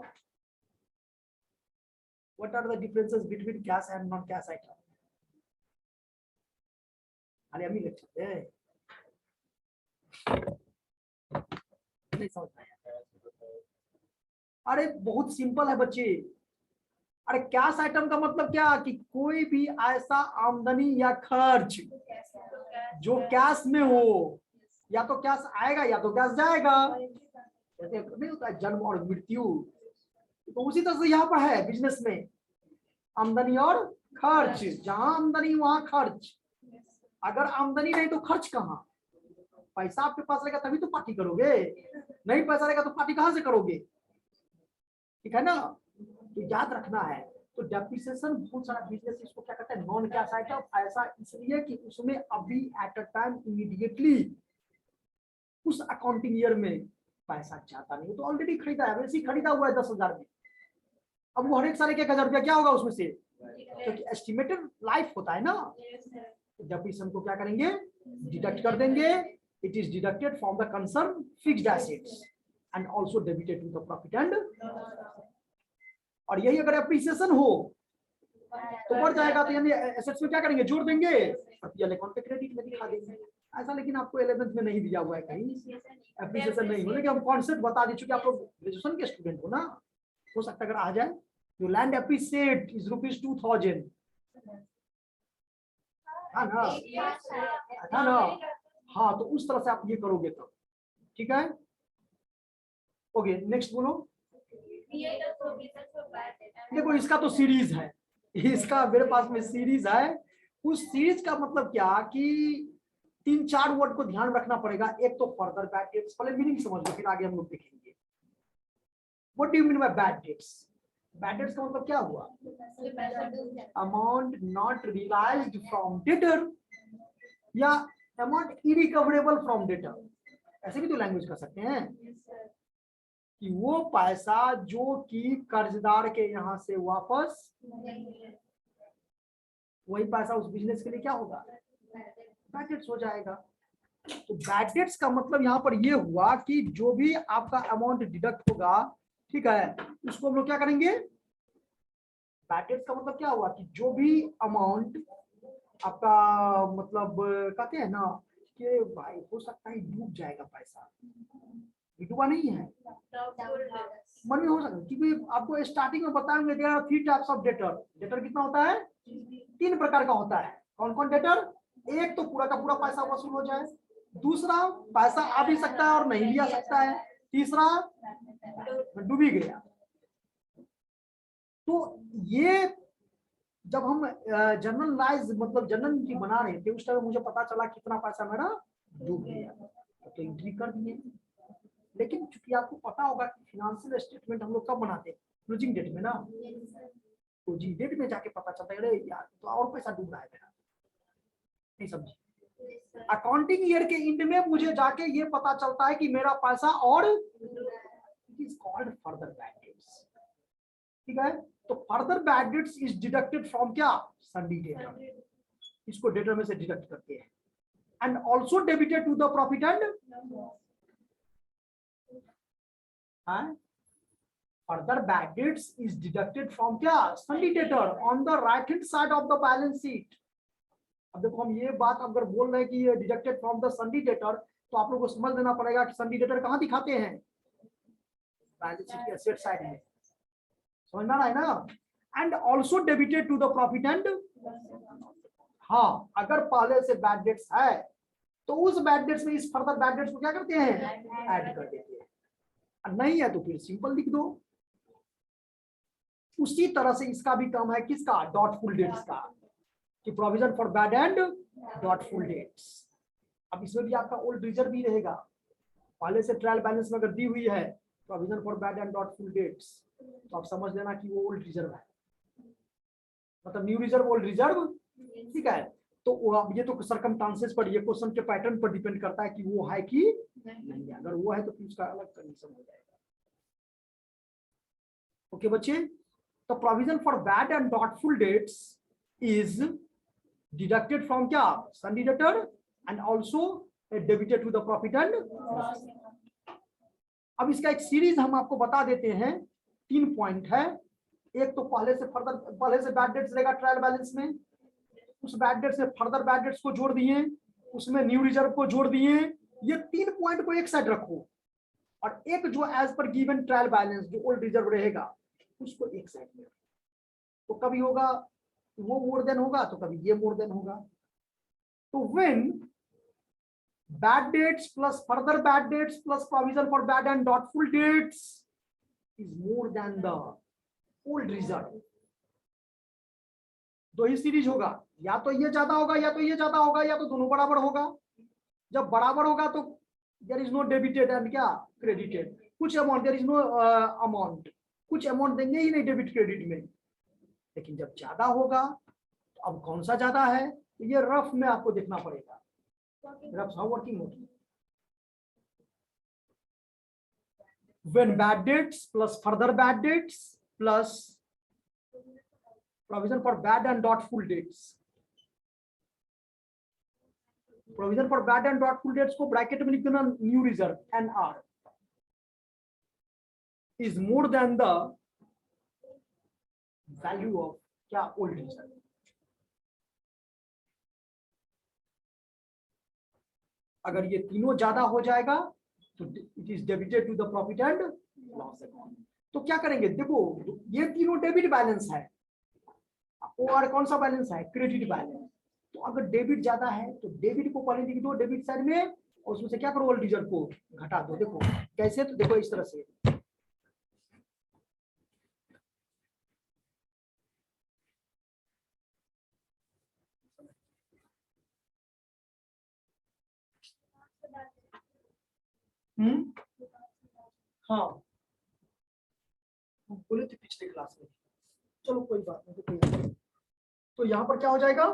what are the differences between cash and non cash item. अरे अभी लेक्चर है, नहीं समझ आया। अरे बहुत सिंपल है बच्चे। अरे कैश आइटम का मतलब क्या कि कोई भी ऐसा आमदनी या खर्च जो कैश में हो, या तो कैश आएगा या तो कैश जाएगा, जैसे नहीं होता है जन्म और मृत्यु, तो उसी तरह से यहाँ पर है बिजनेस में आमदनी और खर्च, जहां आमदनी वहां खर्च। अगर आमदनी नहीं तो खर्च कहाँ, पैसा आपके पास रहेगा तभी तो पार्टी करोगे, नहीं पैसा रहेगा तो पार्टी कहाँ से करोगे, ठीक है ना। तो याद रखना है। तो डेप्रिसिएशन बहुत सारा बिजनेस इसको क्या कहते हैं, नॉन कैश आइटम, ऐसा इसलिए कि उसमें अभी एट अ टाइम इमीडिएटली उस अकाउंटिंग ईयर में पैसा चाहता नहीं, तो ऑलरेडी खरीदा है, वैसे ही खरीदा हुआ है 10,000 में, अब वो हर एक साल 1,000 रुपया क्या होगा उसमें से, क्योंकि एस्टिमेटेड लाइफ होता है ना। डेप्रिसिएशन को क्या करेंगे, डिडक्ट कर देंगे। It is deducted from the concern fixed assets and also debited to the profit and, और यही अगर एप्रिसिएशन हो तो बढ़ जाएगा, तो यानी एसेट्स में क्या करेंगे, जोड़ देंगे, पीएल अकाउंट पे क्रेडिट में दिखा देंगे ऐसा। लेकिन आपको 11th में नहीं दिया हुआ है कहीं एप्रिसिएशन नहीं हो, लेकिन हम कॉन्सेप्ट बता दी, चूंकि आप लोग ग्रेजुएशन के स्टूडेंट हो ना, हो सकता है अगर आ जाए तो लैंड एप्रिसिएट इज ₹2,000, हाँ ना, हाँ, तो उस तरह से आप ये करोगे तो ठीक है। ओके नेक्स्ट बोलो। देखो इसका तो सीरीज है, इसका मेरे पास में सीरीज है। उस सीरीज का मतलब क्या कि 3-4 वर्ड को ध्यान रखना पड़ेगा। एक तो फर्दर बैड डेट्स, पहले मीनिंग समझ लो फिर आगे हम लोग देखेंगे। What do you mean by bad debts? Bad debts का मतलब क्या हुआ, amount not realised from debtor या अमाउंट इरिकवरेबल फ्रॉम डेटर, ऐसे भी तो लैंग्वेज कर सकते हैं कि वो पैसा जो कि कर्जदार के यहां से वापस, वही पैसा उस बिजनेस के लिए क्या होगा, बैड डेट्स हो जाएगा। तो बैड डेट्स का मतलब यहाँ पर ये हुआ कि जो भी आपका अमाउंट डिडक्ट होगा, ठीक है, उसको हम लोग क्या करेंगे, बैड डेट्स का मतलब क्या हुआ कि जो भी अमाउंट आपका मतलब कहते हैं ना कि भाई हो सकता है डूब जाएगा पैसा, डूबा नहीं है, मन में हो सकता है, क्योंकि आपको स्टार्टिंग में बताएंगे there are 3 types of debtor. Debtor कितना होता है, 3 प्रकार का होता है। कौन कौन डेटर, एक तो पूरा का पूरा पैसा वसूल हो जाए, दूसरा पैसा आ भी सकता है और नहीं भी आ सकता है, तीसरा डूब ही गया। तो ये जब हम जनरलाइज मतलब जनरल एंट्री बना रहे थे उस टाइम मुझे पता चला कितना पैसा मेरा डूब गया, तो एंट्री कर दिए। लेकिन चूंकि आपको पता होगा कि फाइनेंशियल स्टेटमेंट हम लोग कब बनाते हैं, क्लोजिंग डेट में ना, क्लोजिंग डेट में जाके पता चलता है अरे यार तो और पैसा डूब रहा है मेरा, नहीं समझे। अकाउंटिंग ईयर के एंड में मुझे जाके ये पता चलता है कि मेरा पैसा और, it is called further bad dates, ठीक है। तो further bad dates is deducted from क्या, सन्डी डेटर, इसको डेटर में से डिडक्ट करते हैं, and also debited to the profit and, further bad debts is deducted from क्या, sundry debtor on the right hand side of the balance sheet, अब देखो हम ये बात अगर बोल रहे हैं कि ये deducted from the sundry debtor, तो आप लोगों को समझ लेना पड़ेगा कि संडी डेटर कहाँ दिखाते हैं, बैलेंस शीट के एसेट साइड में, समझ में आ रहा है ना। And also debited to the profit and, हाँ अगर पहले से बैड डेट्स है तो उस बैड डेट्स में इस फर्दर बैड डेट्स को क्या करते हैं, ऐड कर देते हैं, और नहीं है तो फिर सिंपल लिख दो। उसी तरह से इसका भी काम है किसका, डॉटफुल डेट्स का, कि provision for bad and doubtful debts. अब इसमें भी आपका ओल्ड रिजर्व भी रहेगा, पहले से ट्रायल बैलेंस में अगर दी हुई है provision for bad and doubtful debts, तो आप समझ लेना कि वो ओल्ड रिजर्व है, मतलब न्यू रिजर्व ओल्ड रिजर्व, ठीक है। तो अब ये तो सर्कमस्टांसेस पर, ये क्वेश्चन के पैटर्न पर डिपेंड करता है कि वो है कि नहीं है, अगर वो है तो फिर उसका अलग कंडीशन हो जाएगा। ओके बच्चे, तो provision for bad and doubtful debts is deducted from क्या, sundry debtor and also debited to the profit and loss. अब इसका एक सीरीज हम आपको बता देते हैं, 3 पॉइंट है। एक तो पहले से बैड डेट्स रहेगा ट्रायल बैलेंस में, उस बैड डेट से फर्दर बैड डेट्स को जोड़ दिए, उसमें न्यू रिजर्व को जोड़ दिए, ये 3 पॉइंट को एक साइड रखो, और एक जो as per given trial balance जो ओल्ड रिजर्व रहेगा उसको एक साइड में। तो कभी होगा वो मोर देन होगा, तो कभी ये मोर देन होगा। तो when bad debts plus further bad debts plus provision for bad and doubtful debts is more than the old reserve, दो ही सीरीज होगा, या तो ये ज्यादा होगा या तो ये ज्यादा होगा, या तो दोनों बराबर होगा। जब बराबर होगा तो there is no debited and क्या क्रेडिटेड, कुछ amount, there is no amount, कुछ अमाउंट देंगे ही नहीं डेबिट क्रेडिट में। लेकिन जब ज्यादा होगा तो अब कौन सा ज्यादा है, तो ये रफ में आपको देखना पड़ेगा, रफ हाउ वर्किंग होगी। When bad debts plus further bad debts plus provision for bad and doubtful dates, provision for bad and doubtful dates को ब्रैकेट में लिख देना new reserve NR is more than the value of क्या old reserve. अगर ये तीनों ज्यादा हो जाएगा तो it is debited to the profit and loss account. तो क्या करेंगे, देखो ये तीनों डेबिट बैलेंस है और कौन सा बैलेंस है, क्रेडिट बैलेंस। तो अगर डेबिट ज्यादा है तो डेबिट को पहले लिख दो डेबिट साइड में, और उसमें से क्या करो, ओल्ड रिजर्व को घटा दो। देखो कैसे, तो देखो इस तरह से, हाँ हम बोले थे पिछले क्लास में, चलो कोई बात नहीं, तो कोई बात नहीं। तो यहाँ पर क्या हो जाएगा,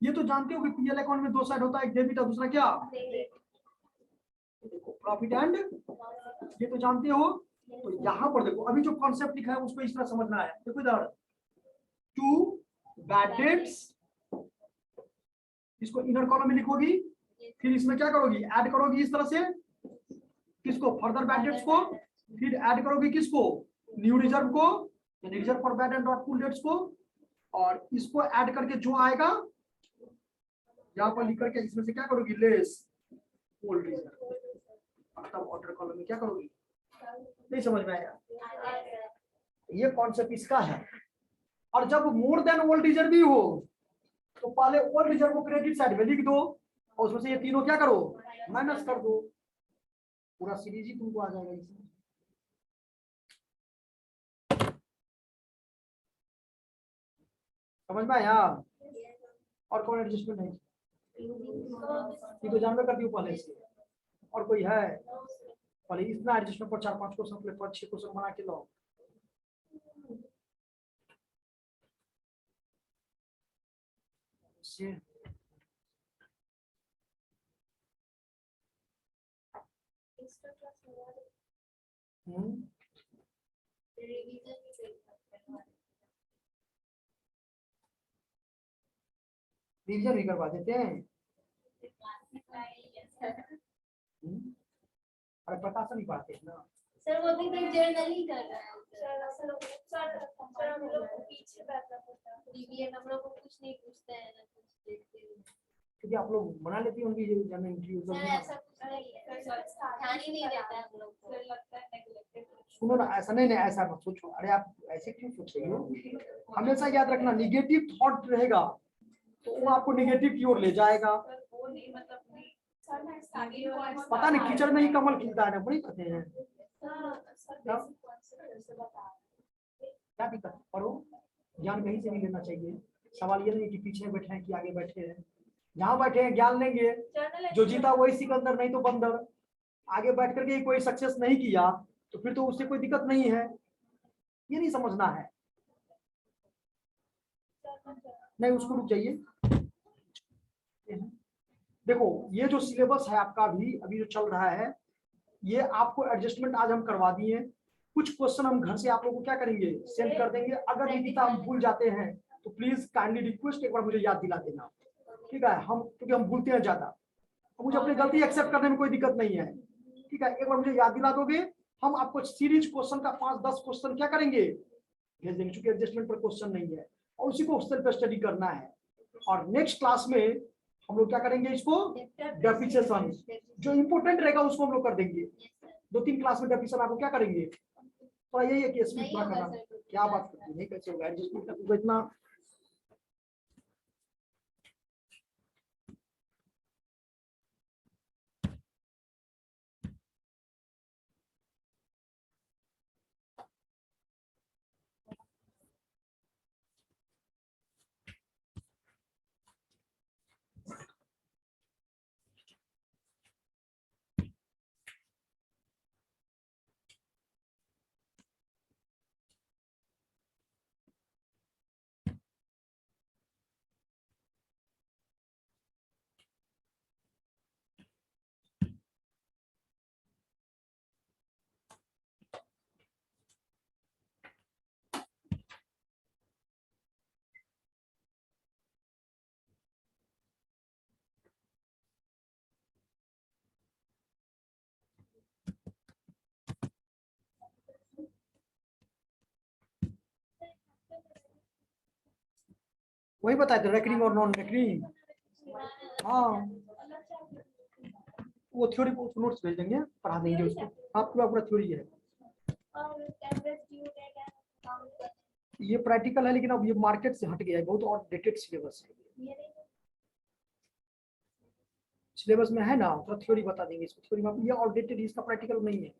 ये तो जानते हो कि पीएल अकाउंट में 2 साइड होता है, एक डेबिट और दूसरा क्या, देखो प्रॉफिट एंड, ये तो जानते हो। तो यहाँ पर देखो अभी जो कॉन्सेप्ट लिखा है उसको इस तरह समझना है। देखो इधर 2 बैड डेट्स, इसको इनर कॉलम में लिखोगी, फिर इसमें क्या करोगी, ऐड करोगी इस तरह से किसको, फर्दर बैड डेट्स को, फिर ऐड करोगी किसको, न्यू रिजर्व को, यानी reserve for bad and doubtful debts को, और इसको ऐड करके जो आएगा यहाँ पर लिख करके इसमें से क्या करोगी, लेस ओल्ड रिजर्व। तब ऑर्डर कॉलम में क्या करोगी, नहीं समझ में आया, ये कॉन्सेप्ट इसका है। और जब मोर देन ओल्ड रिजर्व भी हो तो पहले ओल्ड रिजर्व को क्रेडिट साइड में लिख दो, और उसमें से ये तीनों क्या करो, माइनस कर दो, पूरा सीरीज ही तुमको आ जाएगा इसमें। समझ में आया, और कौन एडजस्टमेंट है, ये तो जानना करती हूँ पहले से, और कोई है पहले इतना एडजस्टमेंट पर 4-5 क्वेश्चन, पर 6 क्वेश्चन बना के लो। रिवीजन भी करवा देते हैं, अरे प्रकाशन नहीं पाते हैं ना। सर वो भी जर्नल ही कर रहा है हम लोग को पीछे बैठना पड़ता है। डीबीएम हम लोग को कुछ नहीं पूछते हैं ना कुछ देखते हैं क्योंकि आप लोग बना लेती होंगी ये जब इंटरव्यू सर ऐसा कुछ नहीं है ध्यान ही नहीं देता है हम लोग को सर लगता है नेगलेक्टेड। सुनो ना, ऐसा नहीं ऐसा मत सोचो। अरे आप ऐसे क्यों सोच रही हो? हमेशा याद रखना, निगेटिव थॉट रहेगा तो वो आपको निगेटिव की ओर ले जाएगा। सर वो नहीं मतलब नहीं सर मैं स्टार्टिंग में पता नहीं कीचड़ में ही कमल खिलता है ना, बड़ी कहते हैं। सर बेसिक कॉन्सेप्ट से बता क्या दिक्कत है? पढ़ो, ज्ञान कहीं से नहीं लेना चाहिए। सवाल ये नहीं कि पीछे बैठे हैं कि आगे बैठे हैं। जहाँ बैठे हैं ज्ञान लेंगे। जो जीता वही सिकंदर, नहीं तो बंदर। आगे बैठ करके कोई सक्सेस नहीं किया तो फिर तो उससे कोई दिक्कत नहीं है, ये नहीं समझना है। नहीं, उसको रुक जाइए। देखो ये जो सिलेबस है आपका अभी जो चल रहा है, ये आपको एडजस्टमेंट आज हम करवा दिए। कुछ क्वेश्चन हम घर से आप लोगों को क्या करेंगे, सेंड कर देंगे। अगर निकिता हम भूल जाते हैं तो प्लीज काइंडली रिक्वेस्ट एक बार मुझे याद दिला देना, ठीक है? क्योंकि हम भूलते हैं ज्यादा, मुझे अपनी गलती एक्सेप्ट करने में कोई दिक्कत नहीं है, ठीक है? एक बार मुझे याद दिला दोगे, हम आपको सीरीज क्वेश्चन का 5-10 क्वेश्चन क्या करेंगे, भेज देंगे। क्योंकि एडजस्टमेंट पर क्वेश्चन नहीं है और उसी को सेल्फ स्टडी करना है। और नेक्स्ट क्लास में हम लोग क्या करेंगे, इसको डेफिनेशन जो इंपोर्टेंट रहेगा उसको हम लोग कर देंगे। 2-3 क्लास में डेफिनेशन आपको क्या करेंगे, तो यही है कि इसमें नहीं थोड़ा होगा करना। सर, क्या बात करती है, नहीं कैसे होगा एडजस्टमेंट का? तो इतना वही बताए थे, रेकरिंग और नॉन रेकरिंग। हाँ वो थ्योरी को नोट्स भेज देंगे, पढ़ा देंगे उसको। आप पूरा थ्योरी है, और एवरेज ड्यू डेट है काउंट ये प्रैक्टिकल है, लेकिन अब ये मार्केट से हट गया है, बहुत आउटडेटेड सिलेबस है। ये नहीं सिलेबस में है ना, थोड़ा थ्योरी बता देंगे इसको। थ्योरी में ये आउटडेटेड, इसका प्रैक्टिकल नहीं है।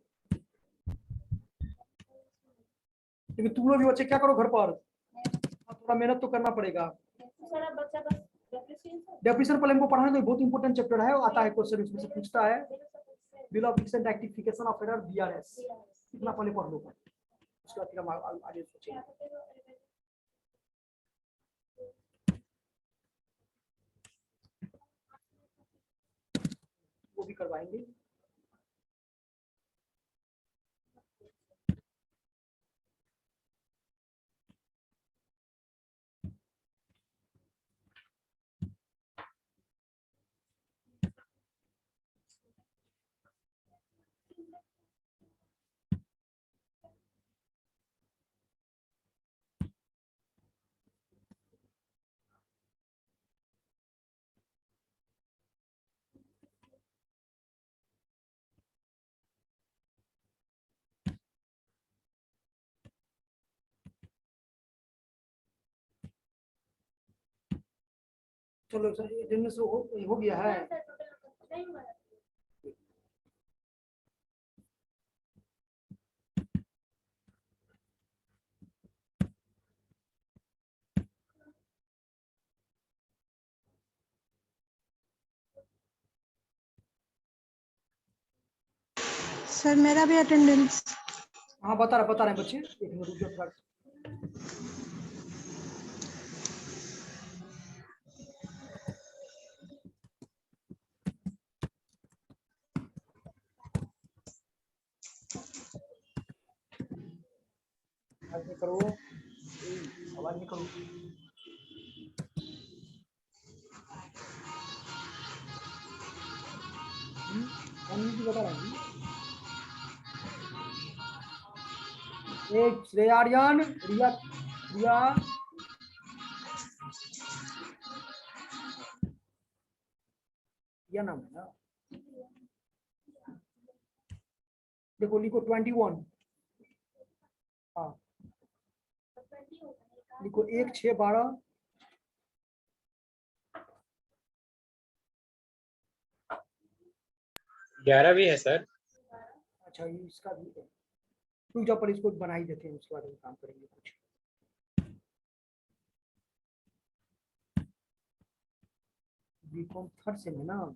लेकिन तुम लोग भी बच्चे क्या करो घर पर, थोड़ा मेहनत तो करना पड़ेगा। सारा बच्चा बस डेप्रिसिएशन डेफिनेशन पहले हमको पढ़ाना, तो बहुत इंपॉर्टेंट चैप्टर है, आता है क्वेश्चन इसमें से पूछता है। Bill of exchange rectification of error BRS, इतना पहले पढ़ लो, उसके बाद फिर हम आगे सोचेंगे। वो भी करवाएंगे। चलो सर, अटेंडेंस हो गया है। नहीं हुआ है। सर मेरा भी अटेंडेंस। हाँ बता रहे बच्चे, एक मिनट रुक जाओ थोड़ा। आवाज नहीं करो, आवाज नहीं करो। कौन सी बता रहा है? एक श्रेयार्यन, रिया रिया नाम है ना, देखो लिखो 21। हाँ लिखो 1 6 12। ग्यारह भी है सर। अच्छा ये इसका भी है, रुक जाओ पर इसको बना ही देते हैं, उसके बाद हम काम करेंगे कुछ। बीकॉम थर्ड सेम है ना,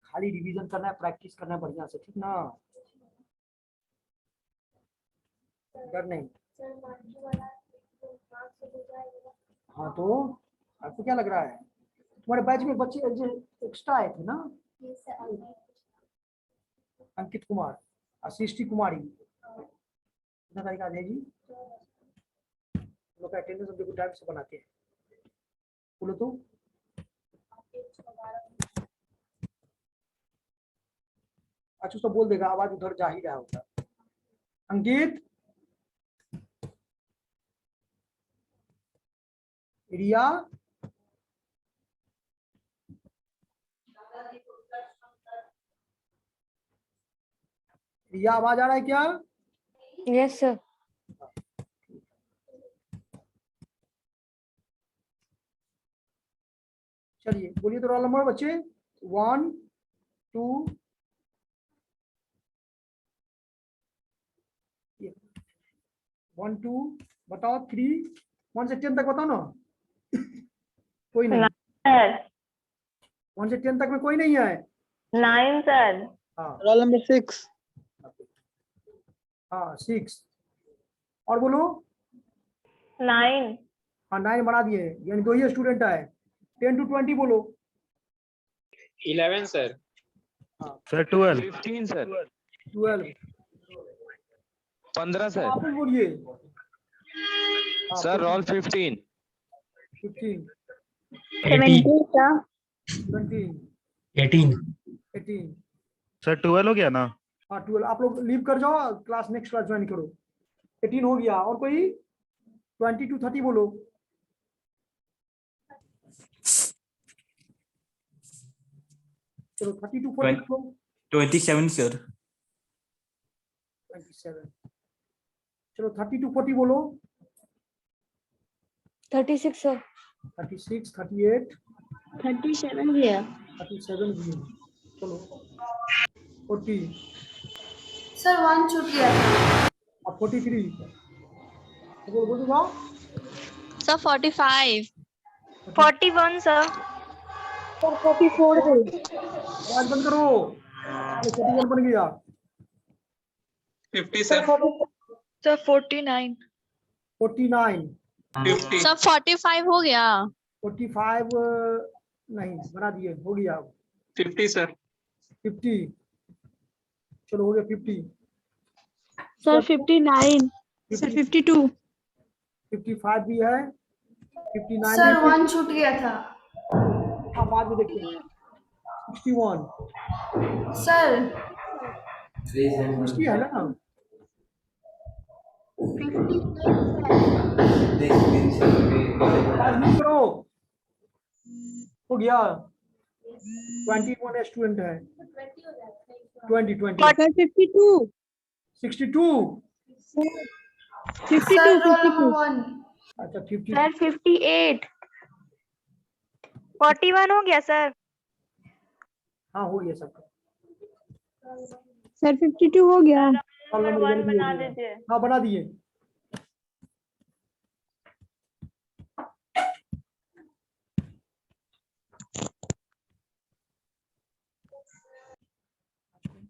खाली रिवीजन करना है, प्रैक्टिस करना है बढ़िया से, ठीक ना, डर नहीं। हाँ तो आपको क्या लग रहा है, तुम्हारे बैच में बच्चे जो एक्स्ट्रा आए थे ना, अंकित कुमार, सृष्टि कुमारी, कितना तारीख आज है जी, लोग अटेंडेंस हम देखो टाइम से बनाते हैं, बोलो तो। अच्छा तो बोल देगा, आवाज उधर जा ही रहा होगा। अंकित, रिया, रिया आवाज आ रहा है क्या? Yes sir. चलिए बोलिए तो रोल नंबर बच्चे, 1 2 1 2 बताओ, 3 1 से 10 तक बताओ ना, कोई नहीं। 1 से 10 तक में कोई नहीं है। 9 सर। हाँ रोल नंबर 6। हाँ 6 और बोलो। 9। हाँ 9 बढ़ा दिए, यानी 2 ही स्टूडेंट आए। 10 to 20 बोलो। 11 सर। सर 12। 15 सर। 12 15 सर। आप ही बोलिए। Sir role 15। 15 17 सर। 17 18। 18 सर 12 हो गया ना? हाँ 12। आप लोग लीव कर जाओ, क्लास नेक्स्ट क्लास ज्वाइन करो। 18 हो गया, और कोई? 20 to 30 बोलो। चलो 30 to 40 बोलो। 27 सर। 27 चलो 30 to 40 बोलो। 36 सर। 36 38 37 भी है। 37 भी है। चलो 40 सर 1 छूट गया था। अब 43 बोल जाओ। सर 45। 41 सर। सर 44 है। आवाज बंद करो। 41 बन गया। 50 सर। सर 49। 49 50 सर 45 हो गया। 45 नहीं बना दिए, हो गया। 50 सर। 50 चलो हो गया 50। सर 59। सर 52। 55 भी है, 59 सर भी 1 छूट गया था। हाँ बाद में देखते हैं। 61 सर 60 है ना? 5 मिनट करो, हो गया। 21 स्टूडेंट है। 20 सर 52। 62 sir roll number 1। अच्छा 50 सर 58। 41 हो गया सर। हाँ हो गया सबका। सर 52 हो गया। रोल नंबर 1 भी हो बना गया। लीजिए। हाँ बना दिए।